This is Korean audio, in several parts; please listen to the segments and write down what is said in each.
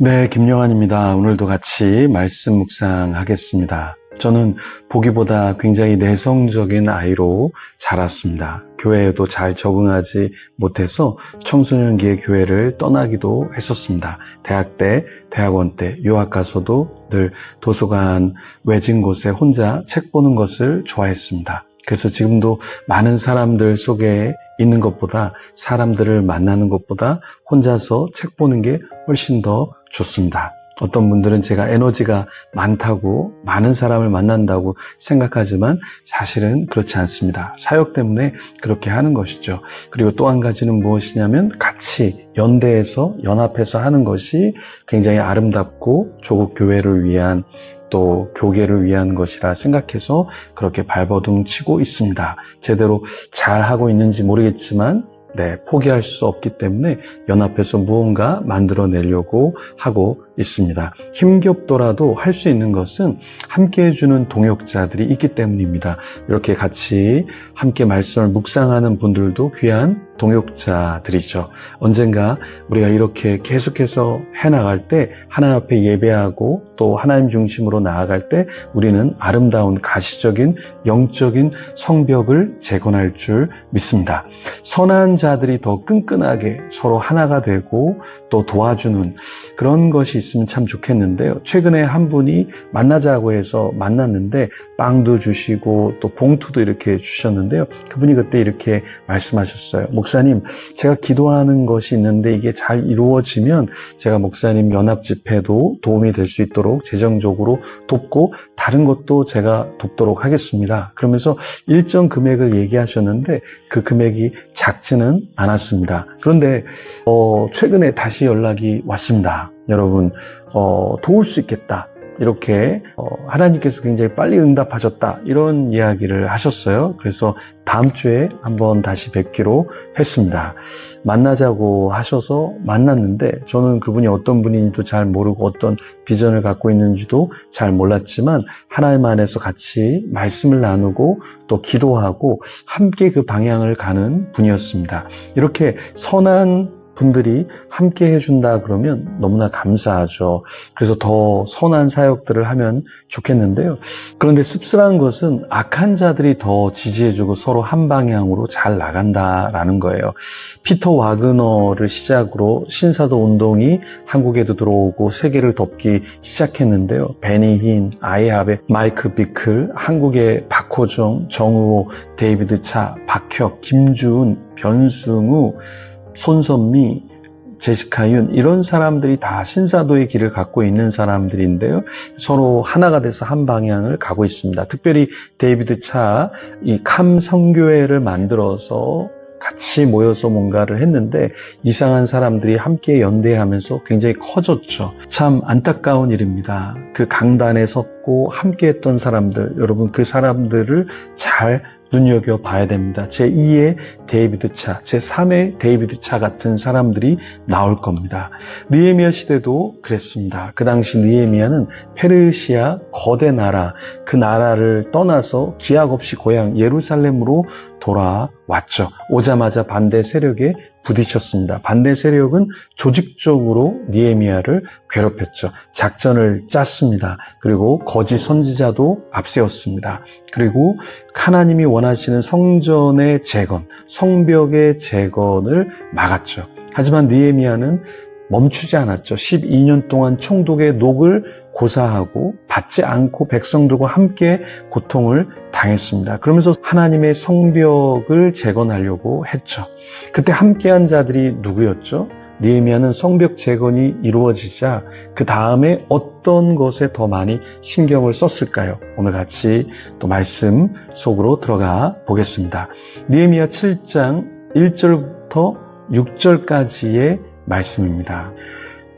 네, 김영환입니다. 오늘도 같이 말씀 묵상하겠습니다. 저는 보기보다 굉장히 내성적인 아이로 자랐습니다. 교회에도 잘 적응하지 못해서 청소년기에 교회를 떠나기도 했었습니다. 대학 때, 대학원 때, 유학 가서도 늘 도서관 외진 곳에 혼자 책 보는 것을 좋아했습니다. 그래서 지금도 많은 사람들 속에 있는 것보다, 사람들을 만나는 것보다 혼자서 책 보는 게 훨씬 더 좋습니다. 어떤 분들은 제가 에너지가 많다고, 많은 사람을 만난다고 생각하지만 사실은 그렇지 않습니다. 사역 때문에 그렇게 하는 것이죠. 그리고 또 한 가지는 무엇이냐면 같이 연대해서, 연합해서 하는 것이 굉장히 아름답고 조국 교회를 위한, 또 교계를 위한 것이라 생각해서 그렇게 발버둥 치고 있습니다. 제대로 잘 하고 있는지 모르겠지만 포기할 수 없기 때문에 연합해서 무언가 만들어내려고 하고 있습니다. 힘겹더라도 할 수 있는 것은 함께 해주는 동역자들이 있기 때문입니다. 이렇게 같이 함께 말씀을 묵상하는 분들도 귀한 동역자들이죠. 언젠가 우리가 이렇게 계속해서 해나갈 때, 하나님 앞에 예배하고 또 하나님 중심으로 나아갈 때 우리는 아름다운 가시적인 영적인 성벽을 재건할 줄 믿습니다. 선한 자들이 더 끈끈하게 서로 하나가 되고 또 도와주는 그런 것이 있으면 참 좋겠는데요. 최근에 한 분이 만나자고 해서 만났는데 빵도 주시고 또 봉투도 이렇게 주셨는데요. 그분이 그때 이렇게 말씀하셨어요. 목사님, 제가 기도하는 것이 있는데 이게 잘 이루어지면 제가 목사님 연합 집회도 도움이 될 수 있도록 재정적으로 돕고 다른 것도 제가 돕도록 하겠습니다. 그러면서 일정 금액을 얘기하셨는데 그 금액이 작지는 않았습니다. 그런데 최근에 다시 연락이 왔습니다. 여러분, 도울 수 있겠다. 이렇게 하나님께서 굉장히 빨리 응답하셨다, 이런 이야기를 하셨어요. 그래서 다음 주에 한번 다시 뵙기로 했습니다. 만나자고 하셔서 만났는데 저는 그분이 어떤 분인지도 잘 모르고 어떤 비전을 갖고 있는지도 잘 몰랐지만 하나님 안에서 같이 말씀을 나누고 또 기도하고 함께 그 방향을 가는 분이었습니다. 이렇게 선한 분들이 함께 해준다 그러면 너무나 감사하죠. 그래서 더 선한 사역들을 하면 좋겠는데요. 그런데 씁쓸한 것은 악한 자들이 더 지지해주고 서로 한 방향으로 잘 나간다라는 거예요. 피터 와그너를 시작으로 신사도 운동이 한국에도 들어오고 세계를 덮기 시작했는데요. 베니 힌, 아이하베, 마이크 비클, 한국의 박호정, 정우호, 데이비드 차, 박혁, 김주은, 변승우, 손선미, 제시카 윤, 이런 사람들이 다 신사도의 길을 갖고 있는 사람들인데요. 서로 하나가 돼서 한 방향을 가고 있습니다. 특별히 데이비드 차, 이 캄 성교회를 만들어서 같이 모여서 뭔가를 했는데 이상한 사람들이 함께 연대하면서 굉장히 커졌죠. 참 안타까운 일입니다. 그 강단에 섰고 함께 했던 사람들, 여러분 그 사람들을 잘 눈여겨봐야 됩니다. 제2의 데이비드 차, 제3의 데이비드 차 같은 사람들이 나올 겁니다. 느헤미야 시대도 그랬습니다. 그 당시 느헤미야는 페르시아 거대 나라, 그 나라를 떠나서 기약 없이 고향 예루살렘으로 돌아왔죠. 오자마자 반대 세력에 부딪혔습니다. 반대 세력은 조직적으로 느헤미야를 괴롭혔죠. 작전을 짰습니다. 그리고 거짓 선지자도 앞세웠습니다. 그리고 하나님이 원하시는 성전의 재건, 성벽의 재건을 막았죠. 하지만 느헤미야는 멈추지 않았죠. 12년 동안 총독의 녹을 고사하고 받지 않고 백성들과 함께 고통을 당했습니다. 그러면서 하나님의 성벽을 재건하려고 했죠. 그때 함께한 자들이 누구였죠? 느헤미야는 성벽 재건이 이루어지자 그 다음에 어떤 것에 더 많이 신경을 썼을까요? 오늘 같이 또 말씀 속으로 들어가 보겠습니다. 느헤미야 7장 1절부터 6절까지의 말씀입니다.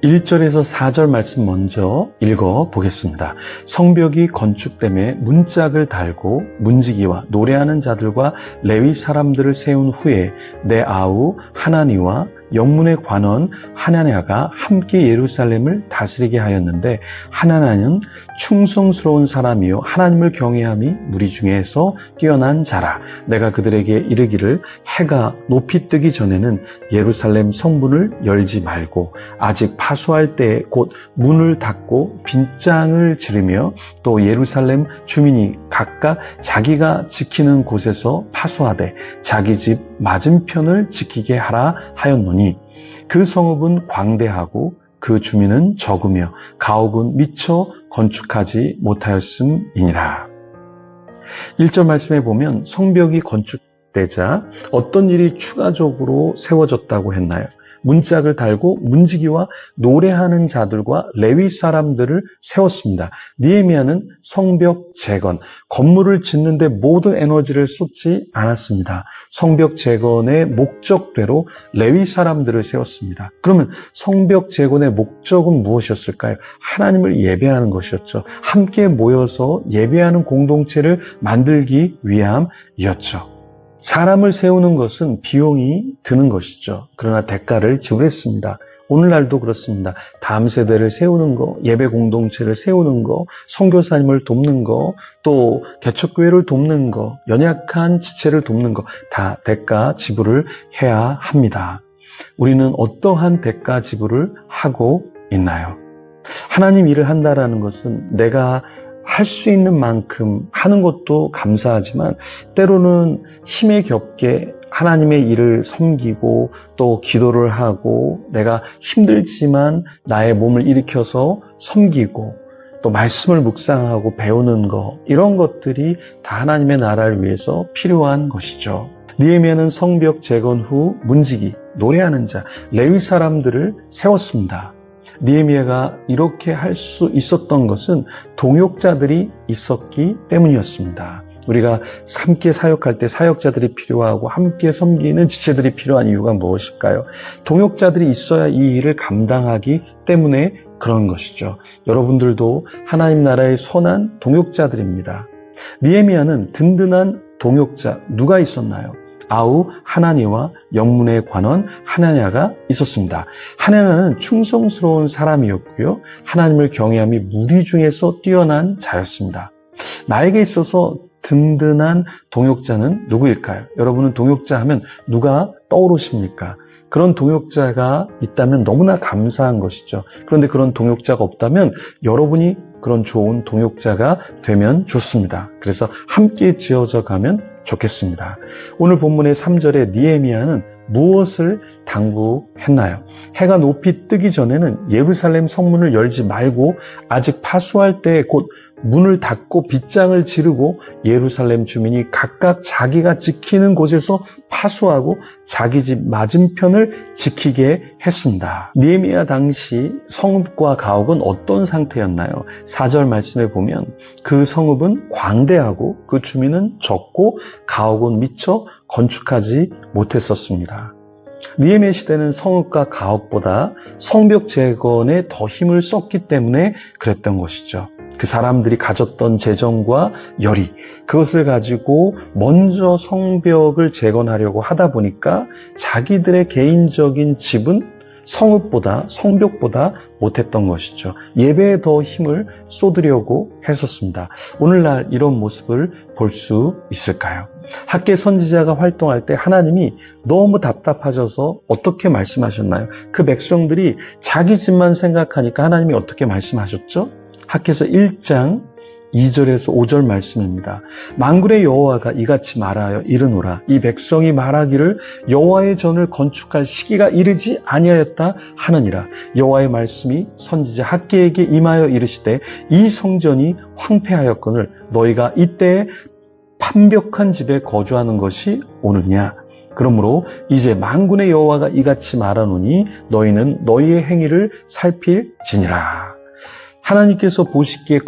1절에서 4절 말씀 먼저 읽어보겠습니다. 성벽이 건축됨에 문짝을 달고 문지기와 노래하는 자들과 레위 사람들을 세운 후에 내 아우 하나니와 영문의 관원 하나냐가 함께 예루살렘을 다스리게 하였는데 하나냐는 충성스러운 사람이요 하나님을 경외함이 무리 중에서 뛰어난 자라. 내가 그들에게 이르기를 해가 높이 뜨기 전에는 예루살렘 성문을 열지 말고 아직 파수할 때에 곧 문을 닫고 빗장을 지르며 또 예루살렘 주민이 각각 자기가 지키는 곳에서 파수하되 자기 집 맞은편을 지키게 하라 하였노니 그 성읍은 광대하고 그 주민은 적으며 가옥은 미처 건축하지 못하였음이니라. 1절 말씀에 보면 성벽이 건축되자 어떤 일이 추가적으로 세워졌다고 했나요? 문짝을 달고 문지기와 노래하는 자들과 레위 사람들을 세웠습니다. 느헤미야는 성벽 재건, 건물을 짓는데 모든 에너지를 쏟지 않았습니다. 성벽 재건의 목적대로 레위 사람들을 세웠습니다. 그러면 성벽 재건의 목적은 무엇이었을까요? 하나님을 예배하는 것이었죠. 함께 모여서 예배하는 공동체를 만들기 위함이었죠. 사람을 세우는 것은 비용이 드는 것이죠. 그러나 대가를 지불했습니다. 오늘날도 그렇습니다. 다음 세대를 세우는 거, 예배 공동체를 세우는 거, 선교사님을 돕는 거, 또 개척교회를 돕는 거, 연약한 지체를 돕는 거, 다 대가 지불을 해야 합니다. 우리는 어떠한 대가 지불을 하고 있나요? 하나님 일을 한다라는 것은 내가 할 수 있는 만큼 하는 것도 감사하지만 때로는 힘에 겹게 하나님의 일을 섬기고 또 기도를 하고 내가 힘들지만 나의 몸을 일으켜서 섬기고 또 말씀을 묵상하고 배우는 것, 이런 것들이 다 하나님의 나라를 위해서 필요한 것이죠. 느헤미야는 성벽 재건 후 문지기, 노래하는 자, 레위 사람들을 세웠습니다. 느헤미야가 이렇게 할 수 있었던 것은 동역자들이 있었기 때문이었습니다. 우리가 함께 사역할 때 사역자들이 필요하고 함께 섬기는 지체들이 필요한 이유가 무엇일까요? 동역자들이 있어야 이 일을 감당하기 때문에 그런 것이죠. 여러분들도 하나님 나라의 선한 동역자들입니다. 느헤미야는 든든한 동역자 누가 있었나요? 아우 하나니와 영문의 관원 하나냐가 있었습니다. 하나냐는 충성스러운 사람이었고요. 하나님을 경외함이 무리 중에서 뛰어난 자였습니다. 나에게 있어서 든든한 동역자는 누구일까요? 여러분은 동역자 하면 누가 떠오르십니까? 그런 동역자가 있다면 너무나 감사한 것이죠. 그런데 그런 동역자가 없다면 여러분이 그런 좋은 동역자가 되면 좋습니다. 그래서 함께 지어져 가면 좋겠습니다. 오늘 본문의 3절에 느헤미야는 무엇을 당부했나요? 해가 높이 뜨기 전에는 예루살렘 성문을 열지 말고 아직 파수할 때에 곧 문을 닫고 빗장을 지르고 예루살렘 주민이 각각 자기가 지키는 곳에서 파수하고 자기 집 맞은편을 지키게 했습니다. 느헤미야 당시 성읍과 가옥은 어떤 상태였나요? 4절 말씀에 보면 그 성읍은 광대하고 그 주민은 적고 가옥은 미처 건축하지 못했었습니다. 느헤미야 시대는 성읍과 가옥보다 성벽 재건에 더 힘을 썼기 때문에 그랬던 것이죠. 그 사람들이 가졌던 재정과 열의, 그것을 가지고 먼저 성벽을 재건하려고 하다 보니까 자기들의 개인적인 집은 성읍보다, 성벽보다 못했던 것이죠. 예배에 더 힘을 쏟으려고 했었습니다. 오늘날 이런 모습을 볼 수 있을까요? 학계 선지자가 활동할 때 하나님이 너무 답답하셔서 어떻게 말씀하셨나요? 그 백성들이 자기 집만 생각하니까 하나님이 어떻게 말씀하셨죠? 학계서 1장 2절에서 5절 말씀입니다. 만군의 여호와가 이같이 말하여 이르노라. 이 백성이 말하기를 여호와의 전을 건축할 시기가 이르지 아니하였다 하느니라. 여호와의 말씀이 선지자 학계에게 임하여 이르시되 이 성전이 황폐하였거늘 너희가 이때에 판벽한 집에 거주하는 것이 오느냐. 그러므로 이제 만군의 여호와가 이같이 말하노니 너희는 너희의 행위를 살필지니라. 하나님께서 보시기에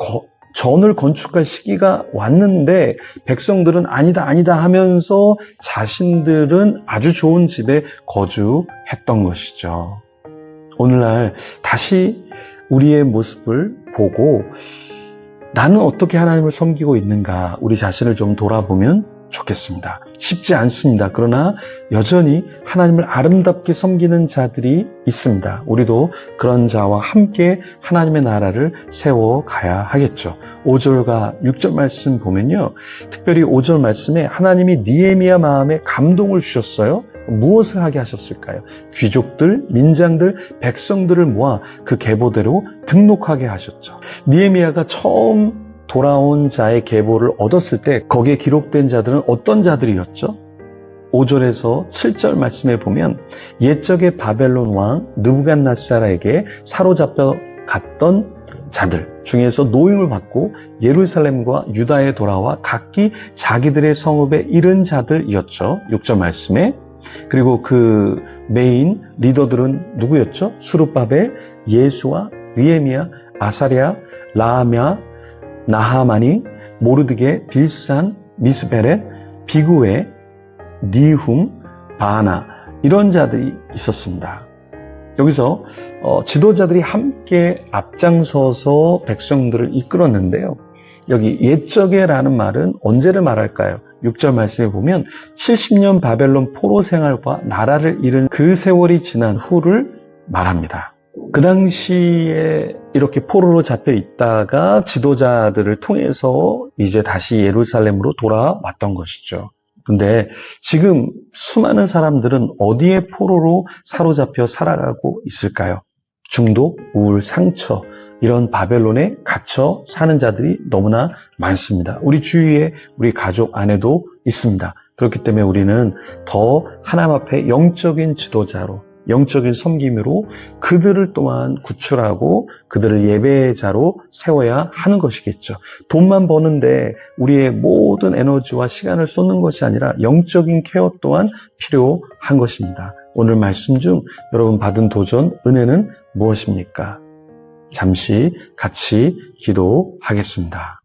전을 건축할 시기가 왔는데 백성들은 아니다 하면서 자신들은 아주 좋은 집에 거주했던 것이죠. 오늘날 다시 우리의 모습을 보고 나는 어떻게 하나님을 섬기고 있는가 우리 자신을 좀 돌아보면 좋겠습니다. 쉽지 않습니다. 그러나 여전히 하나님을 아름답게 섬기는 자들이 있습니다. 우리도 그런 자와 함께 하나님의 나라를 세워가야 하겠죠. 5절과 6절 말씀 보면요. 특별히 5절 말씀에 하나님이 느헤미야 마음에 감동을 주셨어요. 무엇을 하게 하셨을까요? 귀족들, 민장들, 백성들을 모아 그 계보대로 등록하게 하셨죠. 느헤미야가 처음 돌아온 자의 계보를 얻었을 때 거기에 기록된 자들은 어떤 자들이었죠? 5절에서 7절 말씀에 보면 옛적의 바벨론 왕 느부갓네살에게 사로잡혀 갔던 자들 중에서 노임을 받고 예루살렘과 유다에 돌아와 각기 자기들의 성읍에 이른 자들이었죠. 6절 말씀에. 그리고 그 메인 리더들은 누구였죠? 수룹바벨, 예수와 느헤미야, 아사랴, 라하냐, 나하마니, 모르드게, 빌산, 미스베렛, 비구에, 니훔, 바나 이런 자들이 있었습니다. 여기서 지도자들이 함께 앞장서서 백성들을 이끌었는데요. 여기 옛적에라는 말은 언제를 말할까요? 6절 말씀에 보면 70년 바벨론 포로 생활과 나라를 잃은 그 세월이 지난 후를 말합니다. 그 당시에 이렇게 포로로 잡혀 있다가 지도자들을 통해서 이제 다시 예루살렘으로 돌아왔던 것이죠. 근데 지금 수많은 사람들은 어디에 포로로 사로잡혀 살아가고 있을까요? 중독, 우울, 상처 이런 바벨론에 갇혀 사는 자들이 너무나 많습니다. 우리 주위에 우리 가족 안에도 있습니다. 그렇기 때문에 우리는 더 하나님 앞에 영적인 지도자로 영적인 섬김으로 그들을 또한 구출하고 그들을 예배자로 세워야 하는 것이겠죠. 돈만 버는데 우리의 모든 에너지와 시간을 쏟는 것이 아니라 영적인 케어 또한 필요한 것입니다. 오늘 말씀 중 여러분 받은 도전, 은혜는 무엇입니까? 잠시 같이 기도하겠습니다.